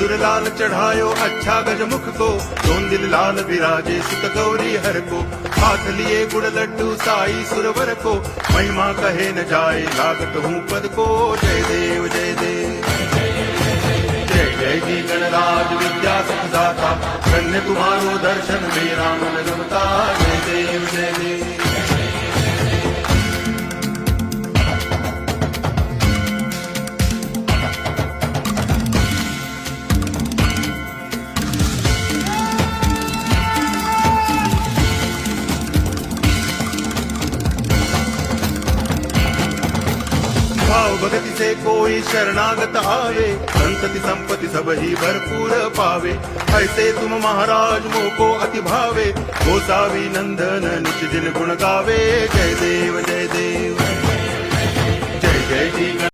सिंदूर लाल चढ़ायो अच्छा गजमुख को, दोन दिल लाल विराजे सुत गौरी हर को, हाथ लिए गुड़ लड्डू साई सुरवर को, महिमा कहे न जाए लागत हूँ पद को। जय देव जय देव जय जय जी गणराज विद्या सुखदाता, धन्य तुम्हारो दर्शन मेरा मन रमता। जय देव जय देव भाव भगति से कोई शरणागत आवे, संतति संपत्ति सब ही भरपूर पावे। ऐसे तुम महाराज मोको अति भावे, गोसावी नंदन निज दिन गुण गावे। जय देव जय देव जय जय जी।